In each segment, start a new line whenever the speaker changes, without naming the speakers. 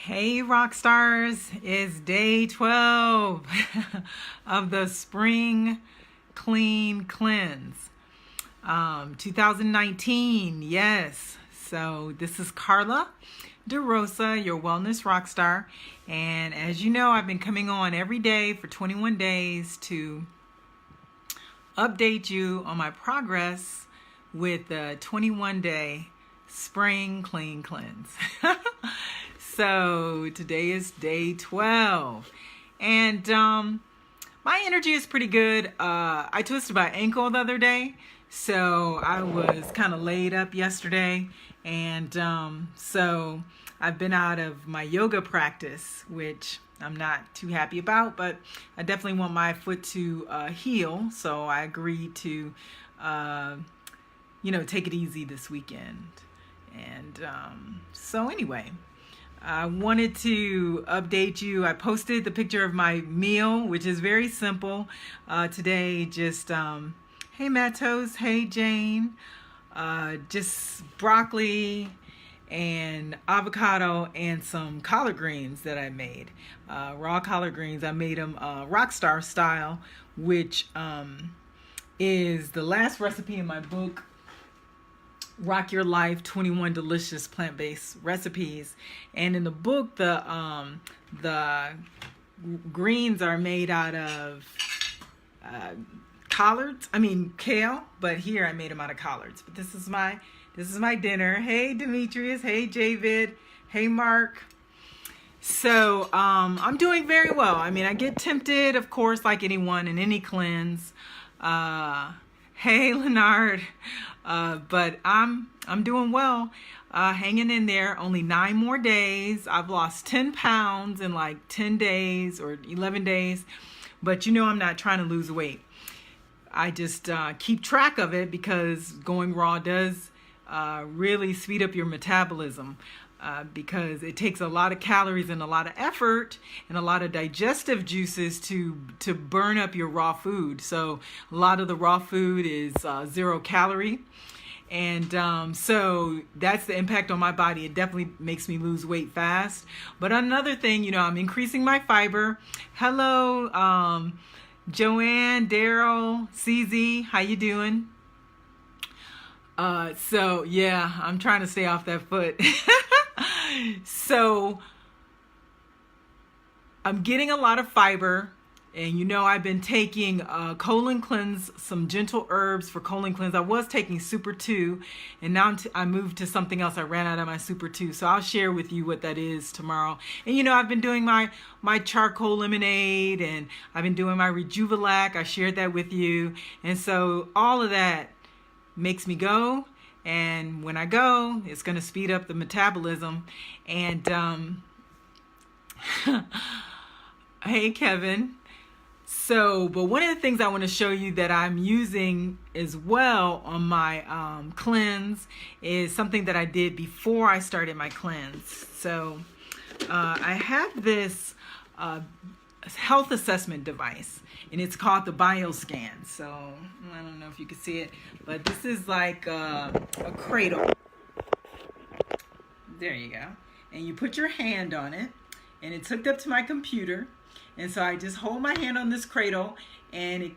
Hey rock stars, it's day 12 of the spring clean cleanse 2019. Yes, so this is Carla DeRosa, your wellness rock star, and as you know, I've been coming on every day for 21 days to update you on my progress with the 21-day spring clean cleanse. So today is day 12, and my energy is pretty good. I twisted my ankle the other day, so I was kind of laid up yesterday, and so I've been out of my yoga practice, which I'm not too happy about, but I definitely want my foot to heal, so I agreed to take it easy this weekend. And so anyway, I wanted to update you. I posted the picture of my meal, which is very simple today. Just hey Matos, hey Jane, just broccoli and avocado and some collard greens that I made, raw collard greens. I made them Rockstar style, which is the last recipe in my book, Rock Your Life 21 Delicious Plant-Based Recipes. And in the book, the greens are made out of kale, but here I made them out of collards. But this is my dinner. Hey Demetrius, hey Javid, hey Mark. So I'm doing very well. I mean, I get tempted, of course, like anyone in any cleanse. Hey Leonard, but I'm doing well, hanging in there. Only 9 more days. I've lost 10 pounds in like 10 days or 11 days, but you know I'm not trying to lose weight. I just keep track of it because going raw does really speed up your metabolism. Because it takes a lot of calories and a lot of effort and a lot of digestive juices to burn up your raw food. So a lot of the raw food is 0 calorie. And so that's the impact on my body. It definitely makes me lose weight fast. But another thing, I'm increasing my fiber. Hello, Joanne, Daryl, CZ, how you doing? So yeah, I'm trying to stay off that foot. So I'm getting a lot of fiber, and I've been taking colon cleanse, some gentle herbs for colon cleanse. I was taking Super 2, and now I moved to something else. I ran out of my Super 2, so I'll share with you what that is tomorrow. And I've been doing my charcoal lemonade, and I've been doing my Rejuvelac. I shared that with you, and so all of that makes me go. And when I go, it's going to speed up the metabolism. And hey, Kevin. So, but one of the things I want to show you that I'm using as well on my cleanse is something that I did before I started my cleanse. So I have this health assessment device, and it's called the BioScan. So I don't know if you can see it, but this is like a cradle. There you go. And you put your hand on it, and it's hooked up to my computer. And so I just hold my hand on this cradle, and it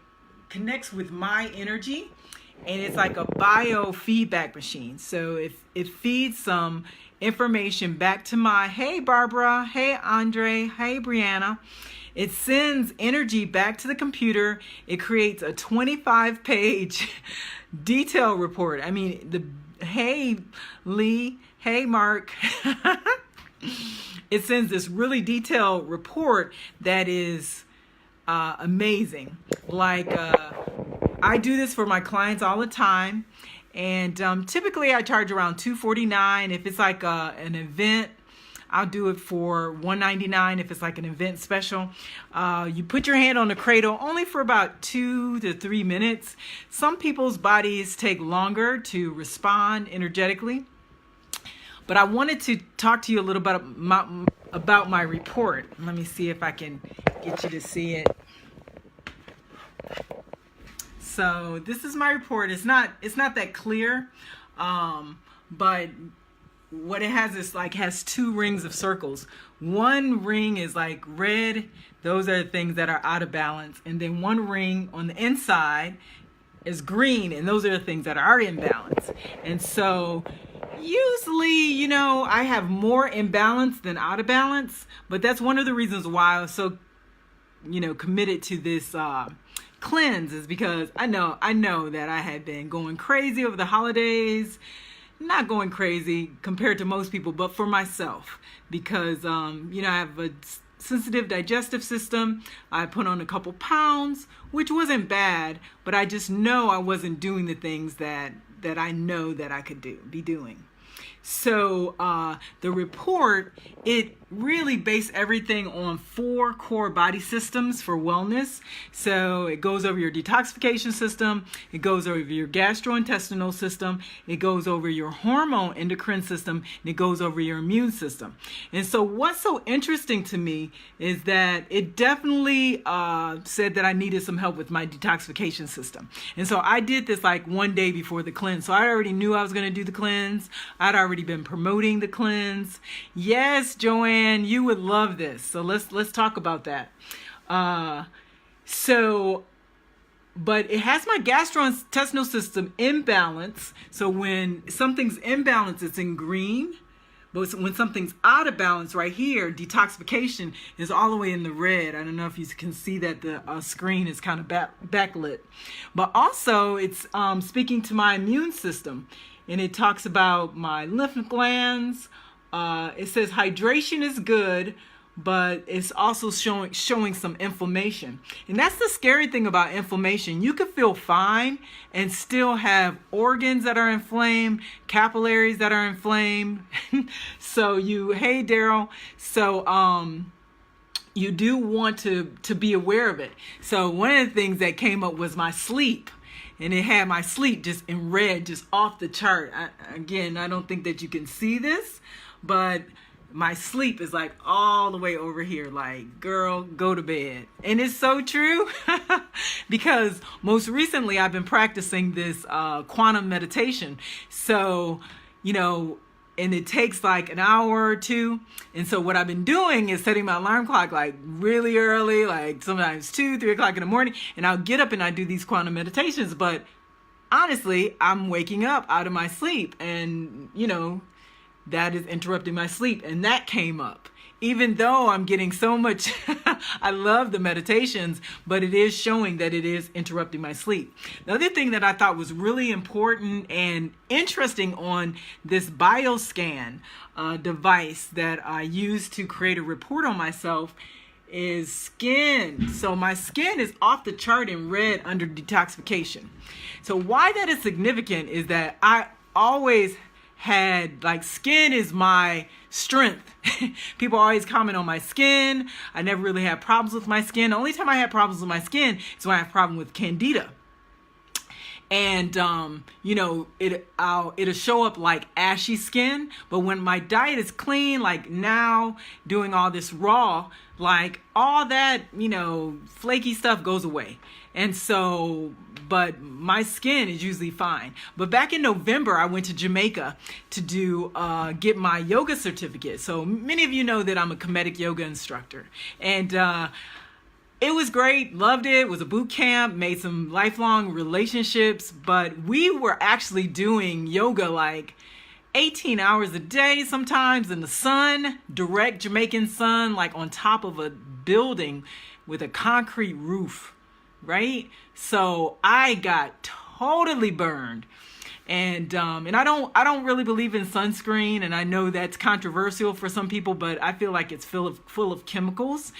connects with my energy, and it's like a biofeedback machine. So it feeds some information back to hey Barbara, hey Andre, hey Brianna. It sends energy back to the computer. It creates a 25-page detail report. I mean, hey Lee, hey Mark. It sends this really detailed report that is amazing. Like I do this for my clients all the time, and typically I charge around $249. If it's like an event, I'll do it for $199 if it's like an event special. You put your hand on the cradle only for about 2 to 3 minutes. Some people's bodies take longer to respond energetically. But I wanted to talk to you a little bit about my report. Let me see if I can get you to see it. So this is my report. It's not that clear, but what it has is like has two rings of circles. One ring is like red. Those are the things that are out of balance. And then one ring on the inside is green, and those are the things that are in balance. And so usually, I have more imbalance than out of balance, but that's one of the reasons why I was so, committed to this cleanse, is because I know that I had been going crazy over the holidays. Not going crazy compared to most people, but for myself, because I have a sensitive digestive system. I put on a couple pounds, which wasn't bad, but I just know I wasn't doing the things that I know that I could be doing. So the report, it really based everything on 4 core body systems for wellness. So it goes over your detoxification system, it goes over your gastrointestinal system, it goes over your hormone endocrine system, and it goes over your immune system. And so what's so interesting to me is that it definitely said that I needed some help with my detoxification system. And so I did this like one day before the cleanse. So I already knew I was going to do the cleanse. I'd already been promoting the cleanse. Yes, Joanne, you would love this. So let's talk about that. But it has my gastrointestinal system in balance. So when something's in balance, it's in green. But when something's out of balance right here, detoxification is all the way in the red. I don't know if you can see that the screen is kind of backlit. But also it's speaking to my immune system. And it talks about my lymph glands. It says hydration is good, but it's also showing some inflammation. And that's the scary thing about inflammation. You could feel fine and still have organs that are inflamed, capillaries that are inflamed. Hey Daryl. So you do want to be aware of it. So one of the things that came up was my sleep. And it had my sleep just in red, just off the chart. I don't think that you can see this, but my sleep is like all the way over here. Like, girl, go to bed. And it's so true because most recently I've been practicing this quantum meditation. So, and it takes like an hour or two. And so what I've been doing is setting my alarm clock like really early, like sometimes 2, 3 o'clock in the morning. And I'll get up and I do these quantum meditations. But honestly, I'm waking up out of my sleep, and that is interrupting my sleep. And that came up. Even though I'm getting so much, I love the meditations, but it is showing that it is interrupting my sleep. The other thing that I thought was really important and interesting on this BioScan device that I use to create a report on myself is skin. So my skin is off the chart in red under detoxification. So why that is significant is that I always had, like, skin is my strength. People always comment on my skin. I never really had problems with my skin. The only time I had problems with my skin is when I have a problem with candida. And, it'll show up like ashy skin. But when my diet is clean, like now doing all this raw, like all that, flaky stuff goes away. And so, but my skin is usually fine. But back in November, I went to Jamaica to get my yoga certificate. So many of you know that I'm a comedic yoga instructor. And, it was great, loved it, was a boot camp, made some lifelong relationships, but we were actually doing yoga like 18 hours a day sometimes in the sun, direct Jamaican sun, like on top of a building with a concrete roof, right? So I got totally burned. And I don't really believe in sunscreen, and I know that's controversial for some people, but I feel like it's full of chemicals,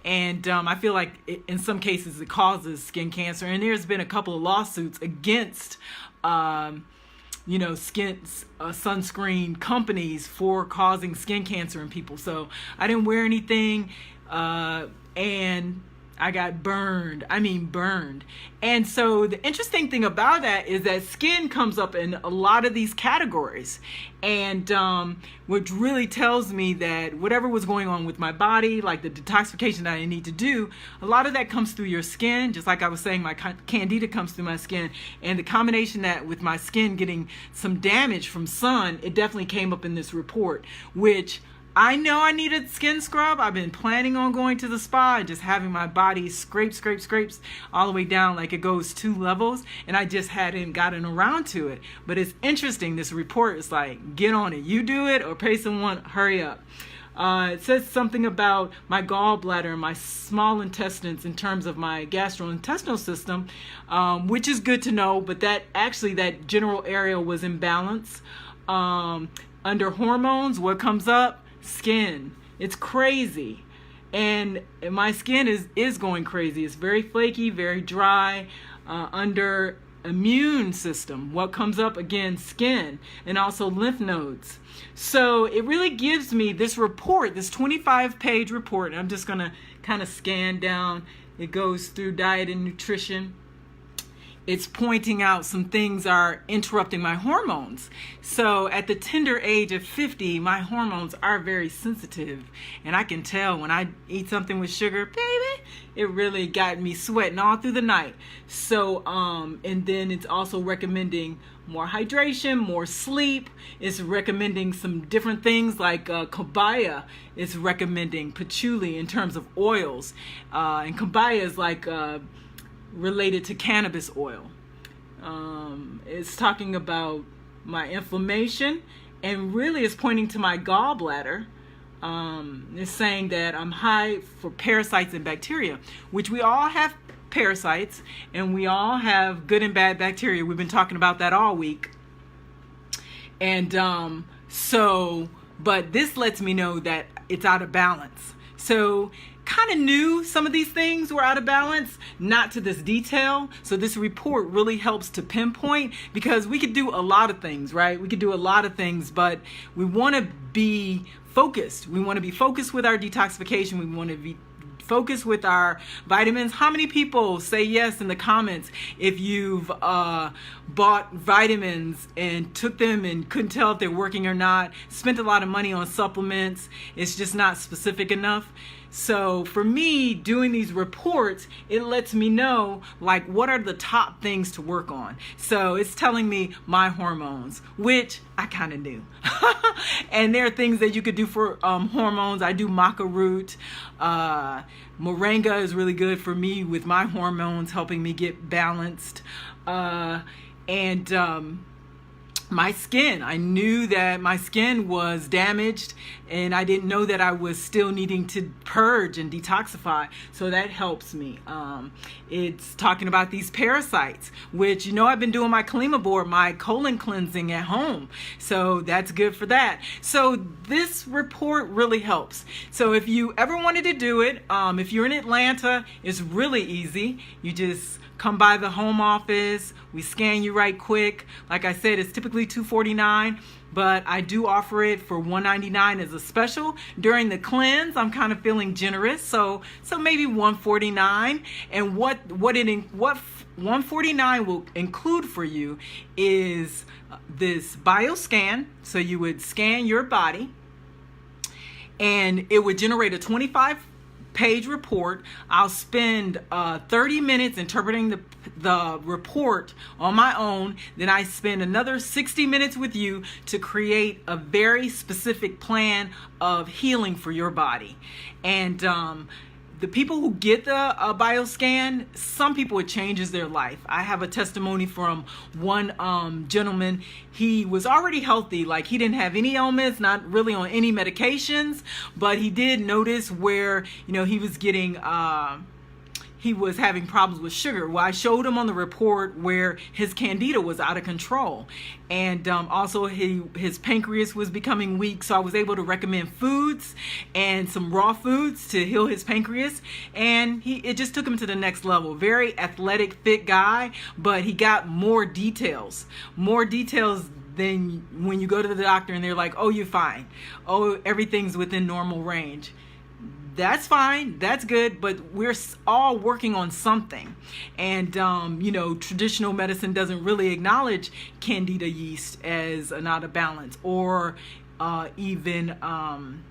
and I feel like in some cases it causes skin cancer. And there's been a couple of lawsuits against sunscreen companies for causing skin cancer in people. So I didn't wear anything, and I got burned. I mean, burned. And so the interesting thing about that is that skin comes up in a lot of these categories. And which really tells me that whatever was going on with my body, like the detoxification that I need to do, a lot of that comes through your skin. Just like I was saying, my candida comes through my skin. And the combination that with my skin getting some damage from sun, it definitely came up in this report, which I know I need a skin scrub. I've been planning on going to the spa and just having my body scrapes all the way down, like it goes 2 levels, and I just hadn't gotten around to it. But it's interesting, this report is like, get on it. You do it or pay someone, hurry up. It says something about my gallbladder and my small intestines in terms of my gastrointestinal system, which is good to know, but that general area was in balance. Under hormones, what comes up? Skin. It's crazy. And my skin is going crazy. It's very flaky, very dry. Under immune system, what comes up? Again, skin, and also lymph nodes. So it really gives me this report, this 25-page report, and I'm just going to kind of scan down. It goes through diet and nutrition. It's pointing out some things are interrupting my hormones. So at the tender age of 50, my hormones are very sensitive. And I can tell when I eat something with sugar, baby, it really got me sweating all through the night. So, and then it's also recommending more hydration, more sleep. It's recommending some different things like kabaya. It's recommending patchouli in terms of oils. And kabaya is like related to cannabis oil. It's talking about my inflammation, and really it's pointing to my gallbladder. It's saying that I'm high for parasites and bacteria, which we all have parasites and we all have good and bad bacteria. We've been talking about that all week. And but this lets me know that it's out of balance. So kind of knew some of these things were out of balance, not to this detail. So this report really helps to pinpoint, because we could do a lot of things, right? We could do a lot of things, but we want to be focused. We want to be focused with our detoxification. We want to be focused with our vitamins. How many people say yes in the comments if you've bought vitamins and took them and couldn't tell if they're working or not, spent a lot of money on supplements, it's just not specific enough? So for me, doing these reports, it lets me know like what are the top things to work on. So it's telling me my hormones, which I kind of knew. And there are things that you could do for hormones. I do maca root. Moringa is really good for me with my hormones, helping me get balanced. My skin, I knew that my skin was damaged, and I didn't know that I was still needing to purge and detoxify. So that helps me. It's talking about these parasites, which, I've been doing my Kalima board, my colon cleansing at home. So that's good for that. So this report really helps. So if you ever wanted to do it, if you're in Atlanta, it's really easy. You just come by the home office. We scan you right quick. Like I said, it's typically $249, but I do offer it for $199 as a special. During the cleanse, I'm kind of feeling generous, so maybe $149. And what $149 will include for you is this bioscan. So you would scan your body, and it would generate a 25-page report. I'll spend 30 minutes interpreting the report on my own. Then I spend another 60 minutes with you to create a very specific plan of healing for your body. And the people who get the bioscan, some people it changes their life. I have a testimony from one gentleman. He was already healthy, like he didn't have any ailments, not really on any medications, but he did notice where he was getting he was having problems with sugar. Well, I showed him on the report where his candida was out of control, and also his pancreas was becoming weak. So I was able to recommend foods and some raw foods to heal his pancreas, and it just took him to the next level. Very athletic, fit guy, but he got more details than when you go to the doctor and they're like, "Oh, you're fine. Oh, everything's within normal range." that's fine, that's good, but we're all working on something. And traditional medicine doesn't really acknowledge candida yeast as an out of balance, or even some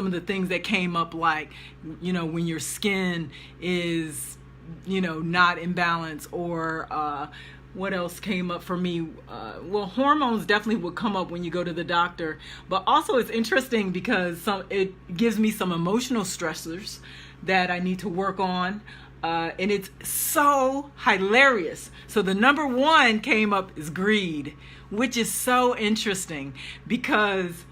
of the things that came up, like when your skin is not in balance, or what else came up for me? Well, hormones definitely would come up when you go to the doctor, but also it's interesting because it gives me some emotional stressors that I need to work on, and it's so hilarious. So the number one came up is greed, which is so interesting, because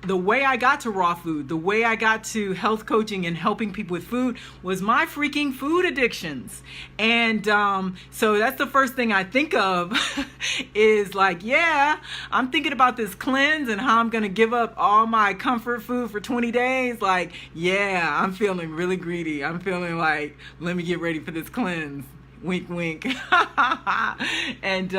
the way I got to raw food, the way I got to health coaching and helping people with food, was my freaking food addictions. And so that's the first thing I think of is like, yeah, I'm thinking about this cleanse and how I'm going to give up all my comfort food for 20 days. Like, yeah, I'm feeling really greedy. I'm feeling like, let me get ready for this cleanse. Wink, wink. And,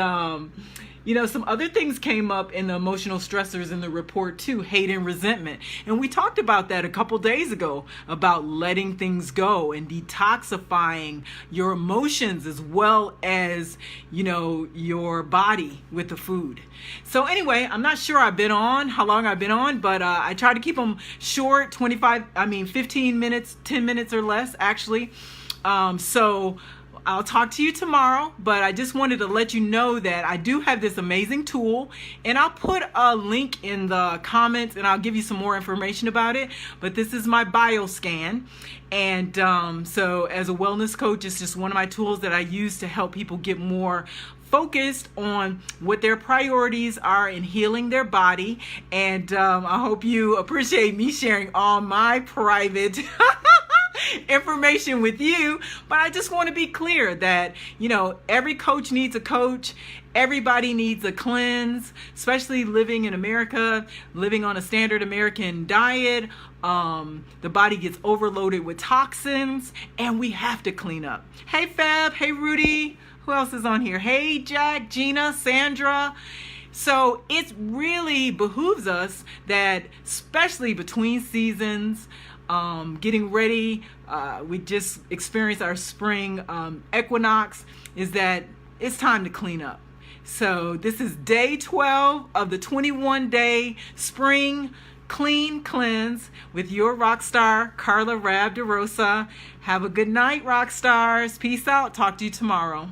some other things came up in the emotional stressors in the report too, hate and resentment. And we talked about that a couple days ago, about letting things go and detoxifying your emotions as well as, your body with the food. So anyway, I'm not sure how long I've been on, but I try to keep them short, 15 minutes, 10 minutes or less, actually. So I'll talk to you tomorrow, but I just wanted to let you know that I do have this amazing tool, and I'll put a link in the comments and I'll give you some more information about it. But this is my bioscan, and so as a wellness coach, it's just one of my tools that I use to help people get more focused on what their priorities are in healing their body. And I hope you appreciate me sharing all my private information with you, but I just want to be clear that every coach needs a coach. Everybody needs a cleanse, especially living in America, living on a standard American diet. The body gets overloaded with toxins, and we have to clean up. Hey Fab, hey Rudy, who else is on here? Hey Jack, Gina, Sandra. So it really behooves us that, especially between seasons, getting ready, we just experienced our spring equinox, is that it's time to clean up. So this is day 12 of the 21-day spring clean cleanse with your rock star, Carla Rab DeRosa. Have a good night, rock stars. Peace out. Talk to you tomorrow.